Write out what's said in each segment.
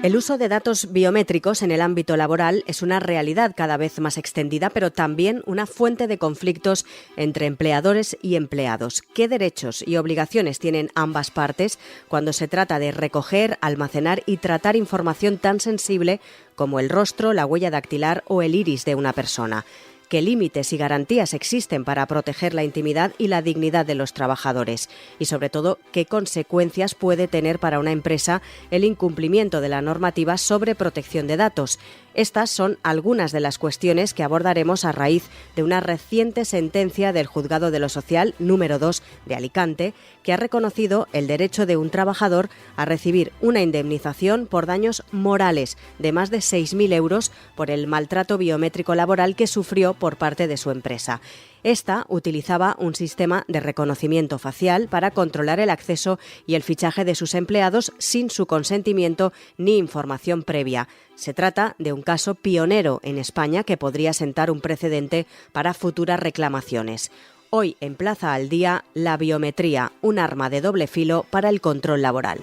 El uso de datos biométricos en el ámbito laboral es una realidad cada vez más extendida, pero también una fuente de conflictos entre empleadores y empleados. ¿Qué derechos y obligaciones tienen ambas partes cuando se trata de recoger, almacenar y tratar información tan sensible como el rostro, la huella dactilar o el iris de una persona? ¿Qué límites y garantías existen para proteger la intimidad y la dignidad de los trabajadores? Y sobre todo, ¿qué consecuencias puede tener para una empresa el incumplimiento de la normativa sobre protección de datos? Estas son algunas de las cuestiones que abordaremos a raíz de una reciente sentencia del Juzgado de lo Social número 2 de Alicante, que ha reconocido el derecho de un trabajador a recibir una indemnización por daños morales de más de 6.000 euros por el maltrato biométrico laboral que sufrió por parte de su empresa. Esta utilizaba un sistema de reconocimiento facial para controlar el acceso y el fichaje de sus empleados sin su consentimiento ni información previa. Se trata de un caso pionero en España que podría sentar un precedente para futuras reclamaciones. Hoy en Plaza al Día, la biometría, un arma de doble filo para el control laboral.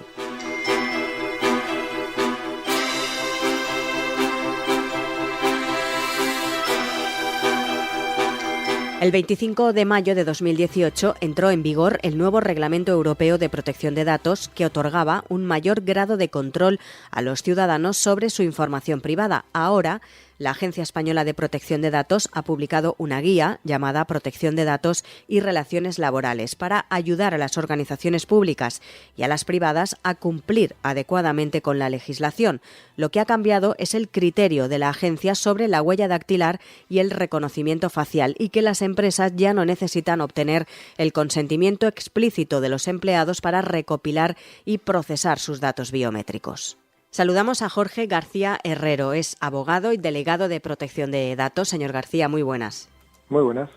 El 25 de mayo de 2018 entró en vigor el nuevo Reglamento Europeo de Protección de Datos que otorgaba un mayor grado de control a los ciudadanos sobre su información privada. Ahora, la Agencia Española de Protección de Datos ha publicado una guía llamada Protección de Datos y Relaciones Laborales para ayudar a las organizaciones públicas y a las privadas a cumplir adecuadamente con la legislación. Lo que ha cambiado es el criterio de la agencia sobre la huella dactilar y el reconocimiento facial, y que las empresas ya no necesitan obtener el consentimiento explícito de los empleados para recopilar y procesar sus datos biométricos. Saludamos a Jorge García Herrero, es abogado y delegado de Protección de Datos. Señor García, muy buenas. Muy buenas.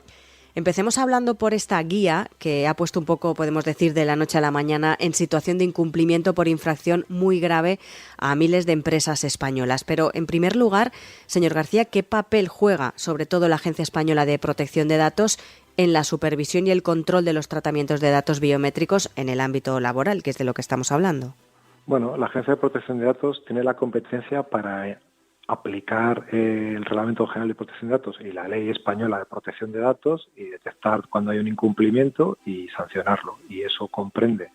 Empecemos hablando por esta guía que ha puesto un poco, podemos decir, de la noche a la mañana en situación de incumplimiento por infracción muy grave a miles de empresas españolas. Pero, en primer lugar, señor García, ¿qué papel juega, sobre todo, la Agencia Española de Protección de Datos en la supervisión y el control de los tratamientos de datos biométricos en el ámbito laboral, que es de lo que estamos hablando? Bueno, la Agencia de Protección de Datos tiene la competencia para aplicar el Reglamento General de Protección de Datos y la Ley Española de Protección de Datos y detectar cuando hay un incumplimiento y sancionarlo. Y eso comprende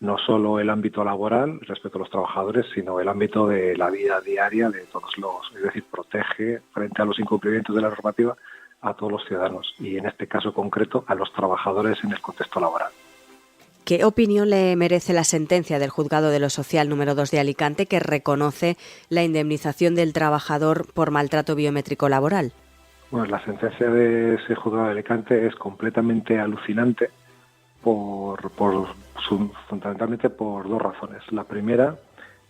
no solo el ámbito laboral respecto a los trabajadores, sino el ámbito de la vida diaria de todos los, es decir, protege frente a los incumplimientos de la normativa a todos los ciudadanos y en este caso concreto a los trabajadores en el contexto laboral. ¿Qué opinión le merece la sentencia del Juzgado de lo Social número 2 de Alicante que reconoce la indemnización del trabajador por maltrato biométrico laboral? Bueno, la sentencia de ese Juzgado de Alicante es completamente alucinante fundamentalmente por dos razones. La primera,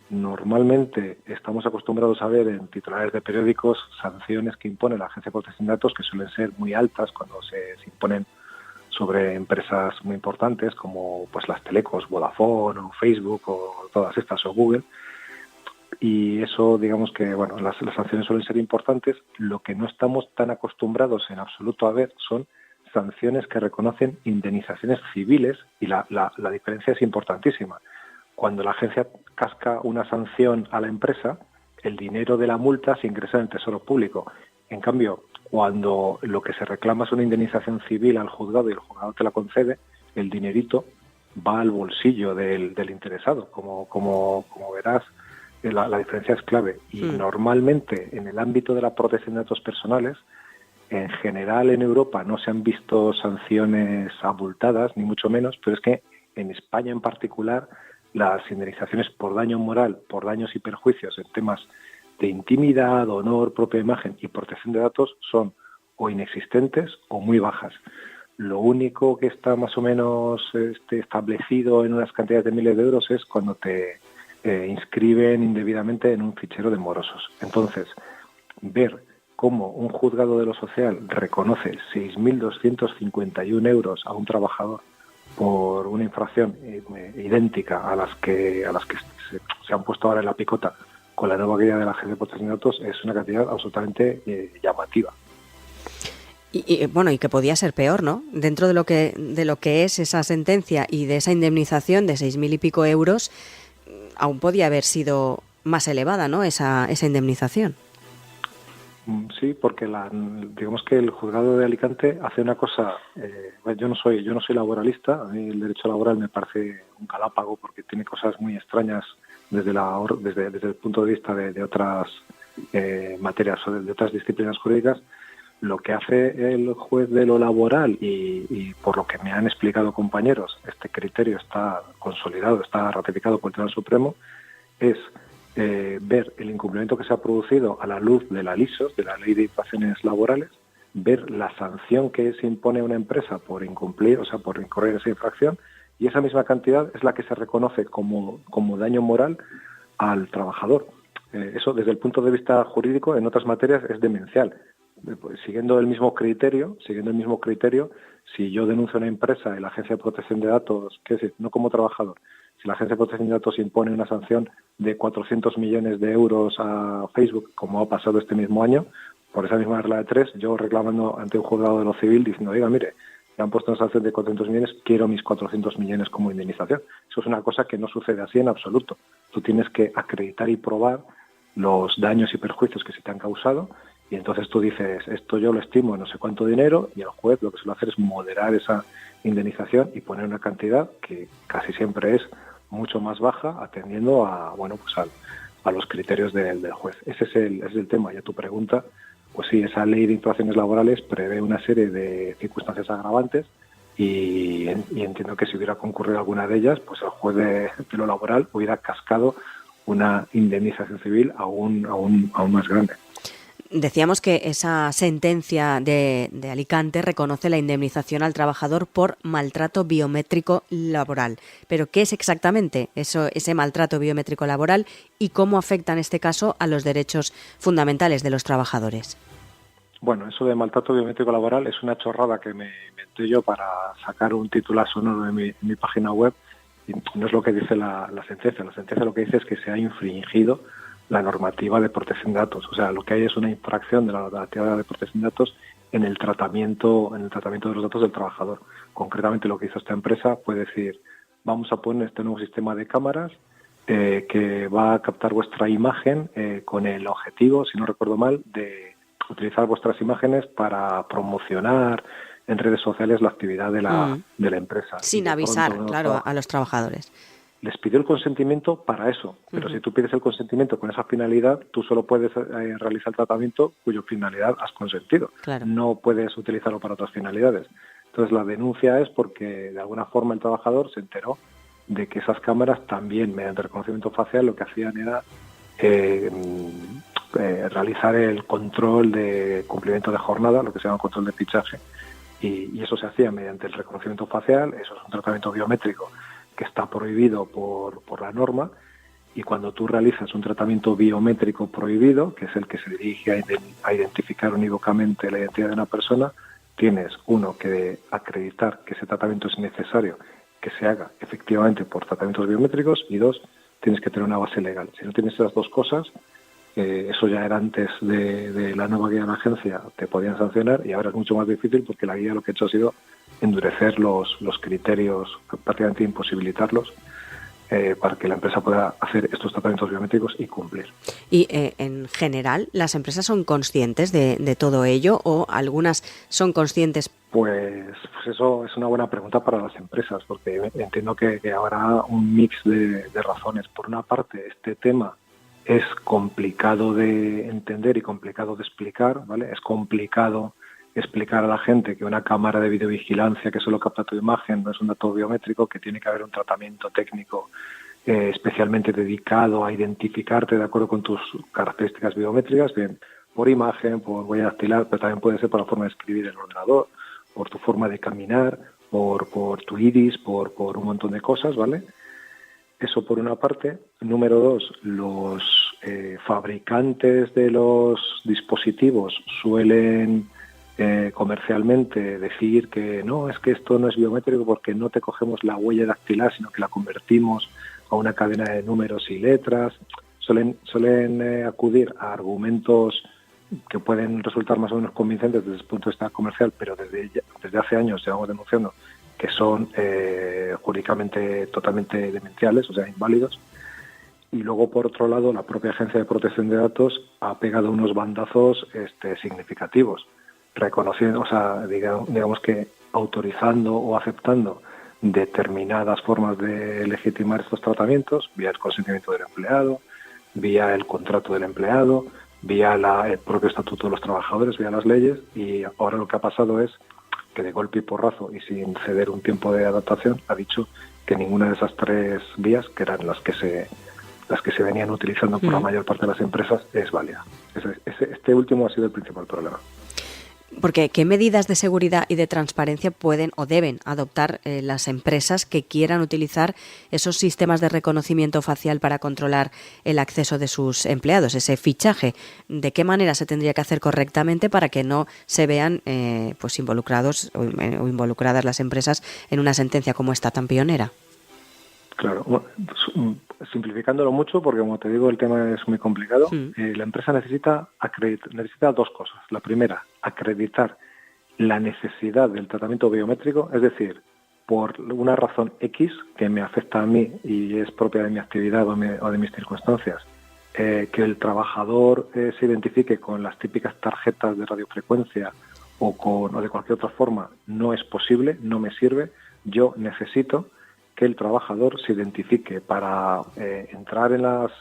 normalmente estamos acostumbrados a ver en titulares de periódicos sanciones que impone la Agencia de Protección de Datos que suelen ser muy altas cuando se imponen sobre empresas muy importantes como pues las telecos, Vodafone o Facebook o todas estas o Google, y eso digamos que bueno las sanciones suelen ser importantes. Lo que no estamos tan acostumbrados en absoluto a ver son sanciones que reconocen indemnizaciones civiles y la diferencia es importantísima. Cuando la agencia casca una sanción a la empresa, el dinero de la multa se ingresa en el Tesoro Público. En cambio, cuando lo que se reclama es una indemnización civil al juzgado y el juzgado te la concede, el dinerito va al bolsillo del interesado. Como verás, la diferencia es clave. Y normalmente en el ámbito de la protección de datos personales, en general en Europa no se han visto sanciones abultadas, ni mucho menos, pero es que en España en particular las indemnizaciones por daño moral, por daños y perjuicios en temas de intimidad, honor, propia imagen y protección de datos son o inexistentes o muy bajas. Lo único que está más o menos establecido en unas cantidades de miles de euros es cuando te inscriben indebidamente en un fichero de morosos. Entonces, ver cómo un juzgado de lo social reconoce 6.251 euros a un trabajador por una infracción idéntica a las que se han puesto ahora en la picota con la nueva guía de la Agencia de Protección de Datos es una cantidad absolutamente llamativa. Y que podía ser peor, ¿no? Dentro de lo que es esa sentencia y de esa indemnización de 6.000 y pico euros, aún podía haber sido más elevada, ¿no? Esa indemnización. Sí, porque digamos que el juzgado de Alicante hace una cosa. Yo no soy laboralista. A mí el derecho laboral me parece un galápago porque tiene cosas muy extrañas desde el punto de vista de otras materias o de otras disciplinas jurídicas. Lo que hace el juez de lo laboral y por lo que me han explicado compañeros, este criterio está consolidado, está ratificado por el Tribunal Supremo, es ver el incumplimiento que se ha producido a la luz de la LISOS, de la Ley de Infracciones Laborales, ver la sanción que se impone a una empresa por incumplir, o sea, por incurrir esa infracción, y esa misma cantidad es la que se reconoce como daño moral al trabajador. Eso, desde el punto de vista jurídico, en otras materias es demencial. Siguiendo el mismo criterio, si yo denuncio a una empresa y la Agencia de Protección de Datos, ¿qué decir? No como trabajador, si la Agencia de Protección de Datos impone una sanción de 400 millones de euros a Facebook, como ha pasado este mismo año, por esa misma regla de 3, yo reclamando ante un juzgado de lo civil diciendo, oiga, mire, me han puesto una sanción de 400 millones, quiero mis 400 millones como indemnización. Eso es una cosa que no sucede así en absoluto. Tú tienes que acreditar y probar los daños y perjuicios que se te han causado, y entonces tú dices, esto yo lo estimo en no sé cuánto dinero, y el juez lo que suele hacer es moderar esa indemnización y poner una cantidad que casi siempre es mucho más baja, atendiendo a los criterios del juez. Ese es el tema. Y a tu pregunta, pues sí, esa ley de infracciones laborales prevé una serie de circunstancias agravantes y entiendo que si hubiera concurrido alguna de ellas, pues el juez de lo laboral hubiera cascado una indemnización civil aún más grande. Decíamos que esa sentencia de Alicante reconoce la indemnización al trabajador por maltrato biométrico laboral. Pero ¿qué es exactamente ese maltrato biométrico laboral y cómo afecta en este caso a los derechos fundamentales de los trabajadores? Bueno, eso de maltrato biométrico laboral es una chorrada que me inventé yo para sacar un titular sonoro en mi página web, y no es lo que dice la sentencia. La sentencia lo que dice es que se ha infringido la normativa de protección de datos. O sea, lo que hay es una infracción de la normativa de protección de datos en el tratamiento de los datos del trabajador. Concretamente, lo que hizo esta empresa fue decir, vamos a poner este nuevo sistema de cámaras que va a captar vuestra imagen con el objetivo, si no recuerdo mal, de utilizar vuestras imágenes para promocionar en redes sociales la actividad de la empresa. Sin avisar, claro, a los trabajadores. Les pidió el consentimiento para eso, pero si tú pides el consentimiento con esa finalidad, tú solo puedes realizar el tratamiento cuya finalidad has consentido. Claro. No puedes utilizarlo para otras finalidades. Entonces la denuncia es porque de alguna forma el trabajador se enteró de que esas cámaras también, mediante reconocimiento facial, lo que hacían era realizar el control de cumplimiento de jornada, lo que se llama control de fichaje, y eso se hacía mediante el reconocimiento facial. Eso es un tratamiento biométrico que está prohibido por la norma, y cuando tú realizas un tratamiento biométrico prohibido, que es el que se dirige a identificar unívocamente la identidad de una persona, tienes, uno, que acreditar que ese tratamiento es necesario que se haga efectivamente por tratamientos biométricos, y dos, tienes que tener una base legal. Si no tienes esas dos cosas, eso ya era antes de la nueva guía de la agencia, te podían sancionar, y ahora es mucho más difícil porque la guía lo que ha hecho ha sido endurecer los criterios, prácticamente imposibilitarlos, para que la empresa pueda hacer estos tratamientos biométricos y cumplir. Y en general, ¿las empresas son conscientes de todo ello o algunas son conscientes? Pues eso es una buena pregunta para las empresas, porque entiendo que habrá un mix de razones. Por una parte, este tema es complicado de entender y complicado de explicar, ¿vale? Es complicado explicar a la gente que una cámara de videovigilancia que solo capta tu imagen no es un dato biométrico, que tiene que haber un tratamiento técnico especialmente dedicado a identificarte de acuerdo con tus características biométricas, bien por imagen, por huella dactilar, pero también puede ser por la forma de escribir en el ordenador, por tu forma de caminar, por tu iris, por un montón de cosas, ¿vale? Eso por una parte. Número dos, los fabricantes de los dispositivos suelen comercialmente decir que no, es que esto no es biométrico porque no te cogemos la huella dactilar, sino que la convertimos a una cadena de números y letras. Suelen acudir a argumentos que pueden resultar más o menos convincentes desde el punto de vista comercial, pero desde hace años llevamos denunciando que son jurídicamente totalmente demenciales, o sea, inválidos. Y luego, por otro lado, la propia Agencia de Protección de Datos ha pegado unos bandazos significativos, reconociendo, o sea, digamos que autorizando o aceptando determinadas formas de legitimar estos tratamientos, vía el consentimiento del empleado, vía el contrato del empleado, vía el propio Estatuto de los Trabajadores, vía las leyes, y ahora lo que ha pasado es que de golpe y porrazo y sin ceder un tiempo de adaptación ha dicho que ninguna de esas tres vías, que eran las que se venían utilizando por la mayor parte de las empresas, es válida. Este último ha sido el principal problema. Porque, ¿qué medidas de seguridad y de transparencia pueden o deben adoptar las empresas que quieran utilizar esos sistemas de reconocimiento facial para controlar el acceso de sus empleados, ese fichaje? ¿De qué manera se tendría que hacer correctamente para que no se vean pues involucrados o involucradas las empresas en una sentencia como esta tan pionera? Claro, simplificándolo mucho, porque como te digo, el tema es muy complicado. La empresa necesita dos cosas. La primera, acreditar la necesidad del tratamiento biométrico, es decir, por una razón X que me afecta a mí y es propia de mi actividad o de mis circunstancias, que el trabajador se identifique con las típicas tarjetas de radiofrecuencia o de cualquier otra forma, no es posible, no me sirve. Yo necesito que el trabajador se identifique para entrar en las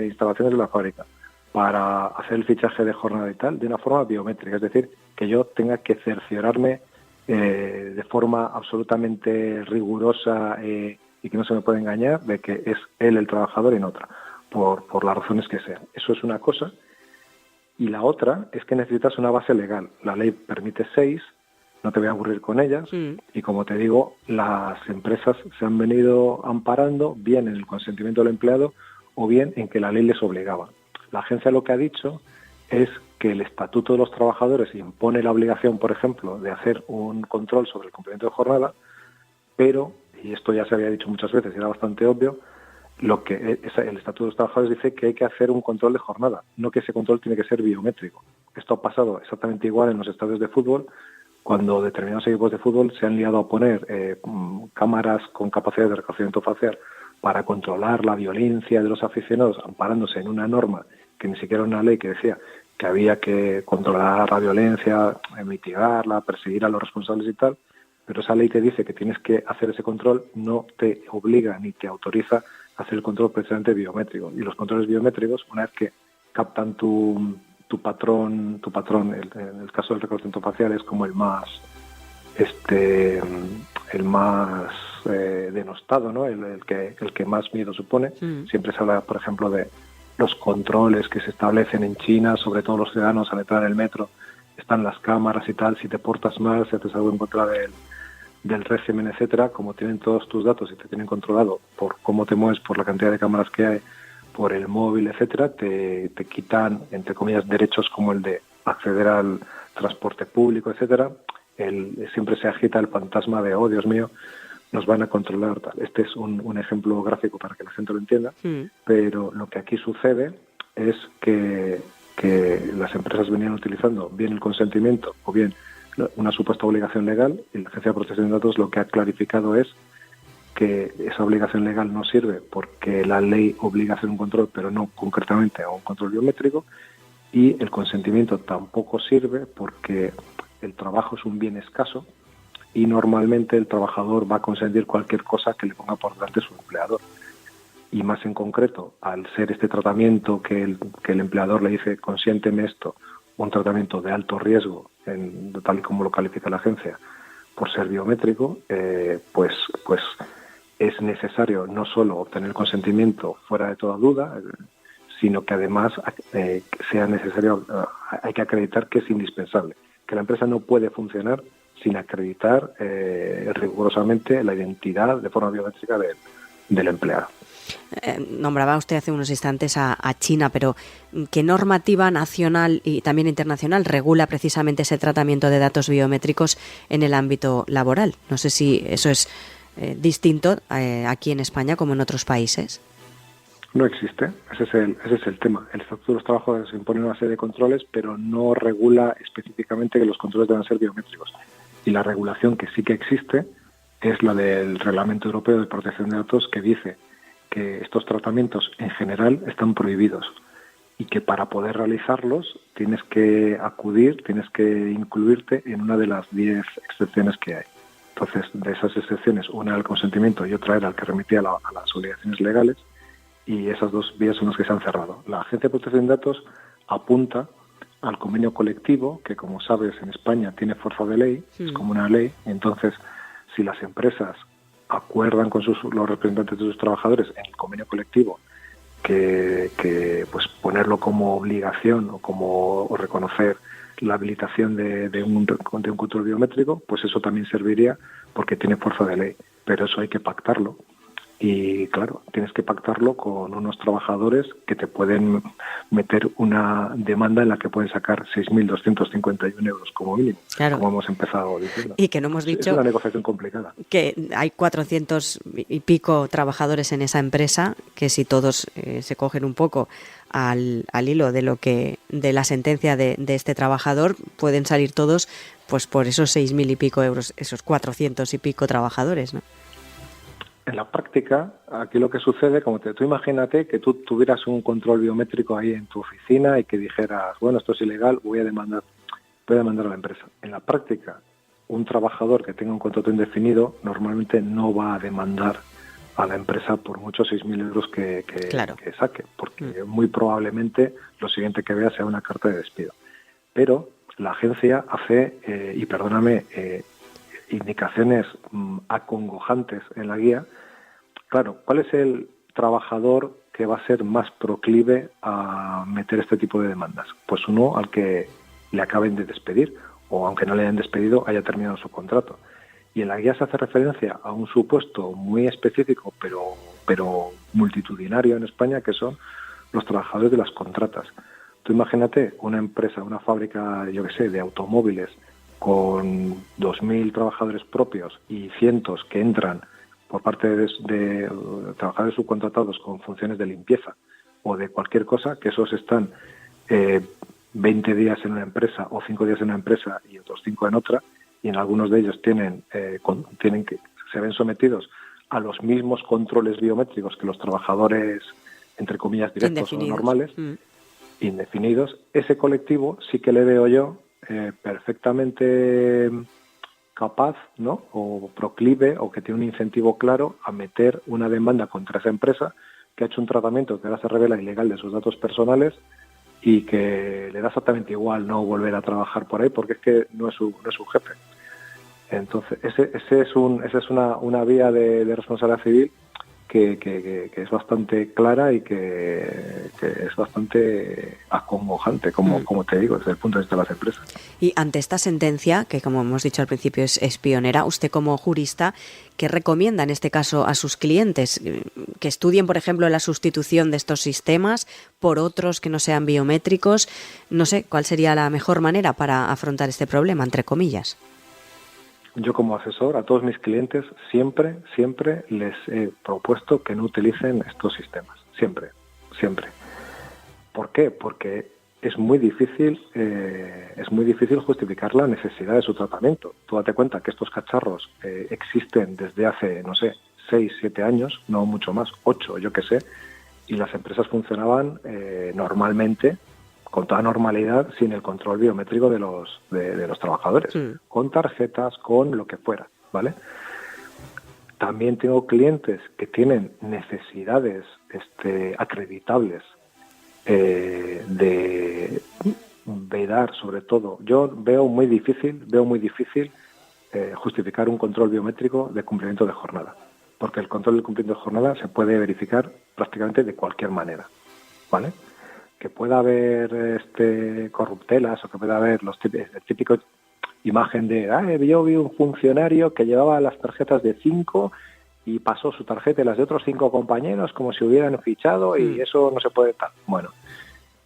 instalaciones de la fábrica, para hacer el fichaje de jornada y tal, de una forma biométrica, es decir, que yo tenga que cerciorarme de forma absolutamente rigurosa y que no se me puede engañar de que es él el trabajador y no otra, por las razones que sean. Eso es una cosa. Y la otra es que necesitas una base legal. La ley permite 6, no te voy a aburrir con ellas, y como te digo, las empresas se han venido amparando bien en el consentimiento del empleado o bien en que la ley les obligaba. La agencia lo que ha dicho es que el Estatuto de los Trabajadores impone la obligación, por ejemplo, de hacer un control sobre el cumplimiento de jornada, pero, y esto ya se había dicho muchas veces y era bastante obvio, el Estatuto de los Trabajadores dice que hay que hacer un control de jornada, no que ese control tiene que ser biométrico. Esto ha pasado exactamente igual en los estadios de fútbol, cuando determinados equipos de fútbol se han liado a poner cámaras con capacidad de reconocimiento facial para controlar la violencia de los aficionados, amparándose en una norma que ni siquiera era una ley que decía que había que controlar la violencia, mitigarla, perseguir a los responsables y tal, pero esa ley te dice que tienes que hacer ese control, no te obliga ni te autoriza a hacer el control precisamente biométrico. Y los controles biométricos, una vez que captan tu patrón, en el caso del reconocimiento facial es como el más denostado, ¿no? el que más miedo supone. Siempre se habla, por ejemplo, de los controles que se establecen en China, sobre todo los ciudadanos al entrar en el metro, están las cámaras y tal, si te portas mal, si haces algo en contra del régimen, etcétera, como tienen todos tus datos y te tienen controlado por cómo te mueves, por la cantidad de cámaras que hay, por el móvil, etcétera, te quitan, entre comillas, derechos como el de acceder al transporte público, etcétera. Siempre se agita el fantasma de, oh, Dios mío, nos van a controlar. Tal. Este es un ejemplo gráfico para que la gente lo entienda, pero lo que aquí sucede es que las empresas venían utilizando bien el consentimiento o bien una supuesta obligación legal, y la Agencia de Protección de Datos lo que ha clarificado es que esa obligación legal no sirve porque la ley obliga a hacer un control, pero no concretamente a un control biométrico, y el consentimiento tampoco sirve porque el trabajo es un bien escaso y normalmente el trabajador va a consentir cualquier cosa que le ponga por delante su empleador. Y más en concreto, al ser este tratamiento que el empleador le dice, consiénteme esto, un tratamiento de alto riesgo, tal y como lo califica la agencia, por ser biométrico, pues es necesario no solo obtener el consentimiento fuera de toda duda, sino que además sea necesario, hay que acreditar que es indispensable, que la empresa no puede funcionar sin acreditar rigurosamente la identidad de forma biométrica del empleado. Nombraba usted hace unos instantes a China, pero ¿qué normativa nacional y también internacional regula precisamente ese tratamiento de datos biométricos en el ámbito laboral? No sé si eso es distinto aquí en España como en otros países. No existe, ese es el tema. El Estatuto de los Trabajadores impone una serie de controles, pero no regula específicamente que los controles deben ser biométricos. Y la regulación que sí que existe es la del Reglamento Europeo de Protección de Datos, que dice que estos tratamientos en general están prohibidos y que para poder realizarlos tienes que incluirte en una de las 10 excepciones que hay. Entonces, de esas excepciones, una era el consentimiento y otra era el que remitía a las obligaciones legales, y esas dos vías son las que se han cerrado. La Agencia de Protección de Datos apunta al convenio colectivo, que como sabes en España tiene fuerza de ley, es como una ley. Entonces, si las empresas acuerdan con los representantes de sus trabajadores en el convenio colectivo que pues ponerlo como obligación o reconocer la habilitación de un control biométrico, pues eso también serviría porque tiene fuerza de ley, pero eso hay que pactarlo. Y claro, tienes que pactarlo con unos trabajadores que te pueden meter una demanda en la que pueden sacar 6.251 euros como mínimo, claro, como hemos empezado diciendo. Y que no hemos dicho es una negociación complicada. Que hay 400 y pico trabajadores en esa empresa, que si todos se cogen un poco al hilo de la sentencia de este trabajador, pueden salir todos pues por esos 6.000 y pico euros, esos 400 y pico trabajadores, ¿no? En la práctica, aquí lo que sucede, tú imagínate que tú tuvieras un control biométrico ahí en tu oficina y que dijeras, bueno, esto es ilegal, voy a demandar a la empresa. En la práctica, un trabajador que tenga un contrato indefinido normalmente no va a demandar a la empresa por muchos 6.000 euros que saque, porque muy probablemente lo siguiente que vea sea una carta de despido. Pero la agencia hace, y perdóname, indicaciones acongojantes en la guía. Claro, ¿cuál es el trabajador que va a ser más proclive a meter este tipo de demandas? Pues uno al que le acaben de despedir, o aunque no le hayan despedido, haya terminado su contrato. Y en la guía se hace referencia a un supuesto muy específico, pero multitudinario en España, que son los trabajadores de las contratas. Tú imagínate una empresa, una fábrica, yo qué sé, de automóviles, con 2.000 trabajadores propios y cientos que entran por parte de trabajadores subcontratados con funciones de limpieza o de cualquier cosa, que esos están 20 días en una empresa o 5 días en una empresa y otros 5 en otra, y en algunos de ellos se ven sometidos a los mismos controles biométricos que los trabajadores, entre comillas, directos o normales, indefinidos. Ese colectivo sí que le veo yo perfectamente capaz, ¿no?, o proclive, o que tiene un incentivo claro a meter una demanda contra esa empresa que ha hecho un tratamiento que ahora se revela ilegal de sus datos personales y que le da exactamente igual no volver a trabajar por ahí porque es que no es su jefe. Entonces, esa es una vía de responsabilidad civil que es bastante clara y que es bastante acongojante, como te digo, desde el punto de vista de las empresas. Y ante esta sentencia, que como hemos dicho al principio es pionera, usted como jurista, ¿qué recomienda en este caso a sus clientes? ¿Que estudien, por ejemplo, la sustitución de estos sistemas por otros que no sean biométricos? No sé, ¿cuál sería la mejor manera para afrontar este problema, entre comillas? Yo como asesor a todos mis clientes siempre les he propuesto que no utilicen estos sistemas. Siempre. ¿Por qué? Porque es muy difícil justificar la necesidad de su tratamiento. Tú date cuenta que estos cacharros existen desde hace, 6, 7 años, no mucho más, 8, yo qué sé, y las empresas funcionaban normalmente, con toda normalidad, sin el control biométrico de los trabajadores, con tarjetas, con lo que fuera, ¿vale? También tengo clientes que tienen necesidades acreditables de vedar, sobre todo. Yo veo muy difícil justificar un control biométrico de cumplimiento de jornada, porque el control del cumplimiento de jornada se puede verificar prácticamente de cualquier manera, ¿vale? Que pueda haber corruptelas o que pueda haber el típico imagen de yo vi un funcionario que llevaba las tarjetas de 5 y pasó su tarjeta y las de otros 5 compañeros como si hubieran fichado y eso no se puede tal. Bueno,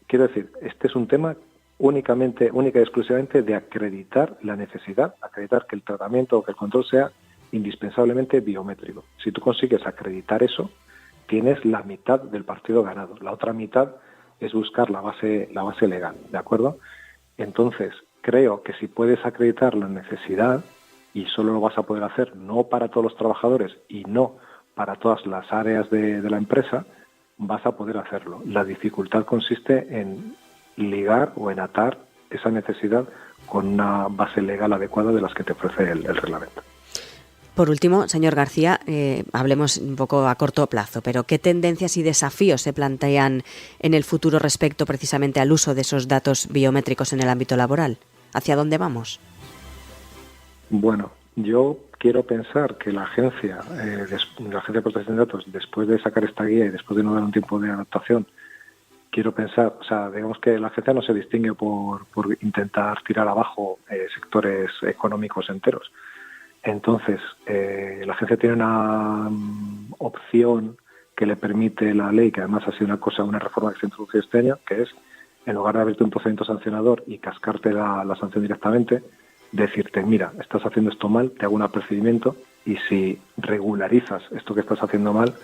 quiero decir, este es un tema única y exclusivamente de acreditar la necesidad, acreditar que el tratamiento o que el control sea indispensablemente biométrico. Si tú consigues acreditar eso, tienes la mitad del partido ganado. La otra mitad es buscar la base legal, ¿de acuerdo? Entonces, creo que si puedes acreditar la necesidad, y solo lo vas a poder hacer no para todos los trabajadores y no para todas las áreas de la empresa, vas a poder hacerlo. La dificultad consiste en ligar o en atar esa necesidad con una base legal adecuada de las que te ofrece el reglamento. Por último, señor García, hablemos un poco a corto plazo, pero ¿qué tendencias y desafíos se plantean en el futuro respecto precisamente al uso de esos datos biométricos en el ámbito laboral? ¿Hacia dónde vamos? Bueno, yo quiero pensar que la Agencia de Protección de Datos, después de sacar esta guía y después de no dar un tiempo de adaptación, quiero pensar, digamos que la agencia no se distingue por intentar tirar abajo sectores económicos enteros. Entonces, la agencia tiene una opción que le permite la ley, que además ha sido una reforma que se introdujo este año, que es, en lugar de abrirte un procedimiento sancionador y cascarte la sanción directamente, decirte, mira, estás haciendo esto mal, te hago un apercibimiento y si regularizas esto que estás haciendo mal,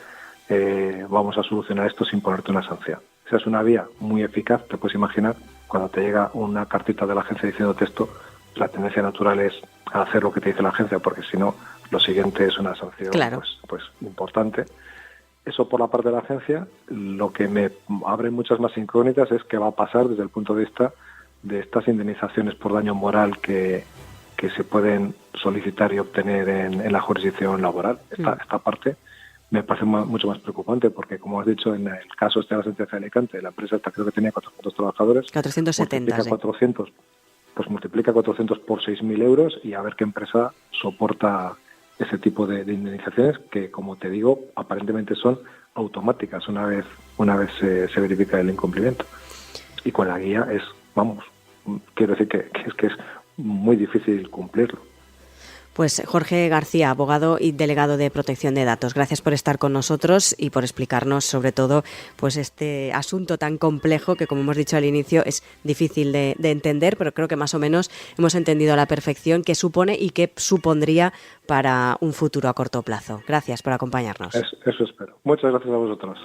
vamos a solucionar esto sin ponerte una sanción. Esa es una vía muy eficaz, te puedes imaginar, cuando te llega una cartita de la agencia diciéndote esto, la tendencia natural es hacer lo que te dice la agencia, porque si no, lo siguiente es una sanción claro. pues importante. Eso por la parte de la agencia. Lo que me abre muchas más incógnitas es qué va a pasar desde el punto de vista de estas indemnizaciones por daño moral que se pueden solicitar y obtener en la jurisdicción laboral. Esta parte me parece mucho más preocupante porque, como has dicho, en el caso de la sentencia de Alicante, la empresa creo que tenía 400 trabajadores. 470, sí. Multiplica 400 por 6.000 euros y a ver qué empresa soporta ese tipo de indemnizaciones que, como te digo, aparentemente son automáticas una vez se verifica el incumplimiento. Y con la guía quiero decir que es muy difícil cumplirlo. Pues Jorge García, abogado y delegado de Protección de Datos, gracias por estar con nosotros y por explicarnos sobre todo pues este asunto tan complejo que, como hemos dicho al inicio, es difícil de entender, pero creo que más o menos hemos entendido a la perfección qué supone y qué supondría para un futuro a corto plazo. Gracias por acompañarnos. Eso espero. Muchas gracias a vosotros.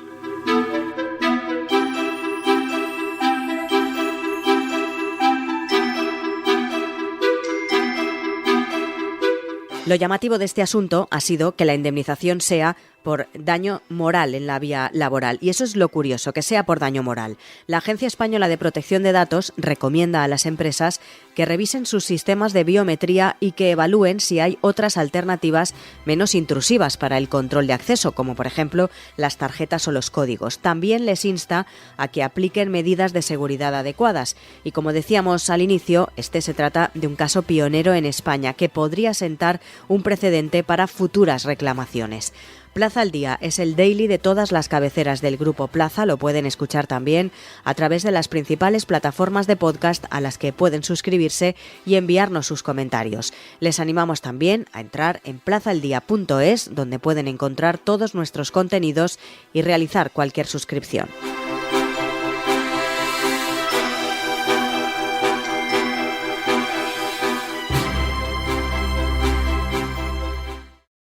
Lo llamativo de este asunto ha sido que la indemnización sea por daño moral en la vía laboral. Y eso es lo curioso, que sea por daño moral. La Agencia Española de Protección de Datos recomienda a las empresas que revisen sus sistemas de biometría y que evalúen si hay otras alternativas menos intrusivas para el control de acceso, como por ejemplo las tarjetas o los códigos. También les insta a que apliquen medidas de seguridad adecuadas. Y como decíamos al inicio, se trata de un caso pionero en España que podría sentar un precedente para futuras reclamaciones. Plaza al Día es el daily de todas las cabeceras del Grupo Plaza. Lo pueden escuchar también a través de las principales plataformas de podcast a las que pueden suscribirse y enviarnos sus comentarios. Les animamos también a entrar en plazaldía.es, donde pueden encontrar todos nuestros contenidos y realizar cualquier suscripción.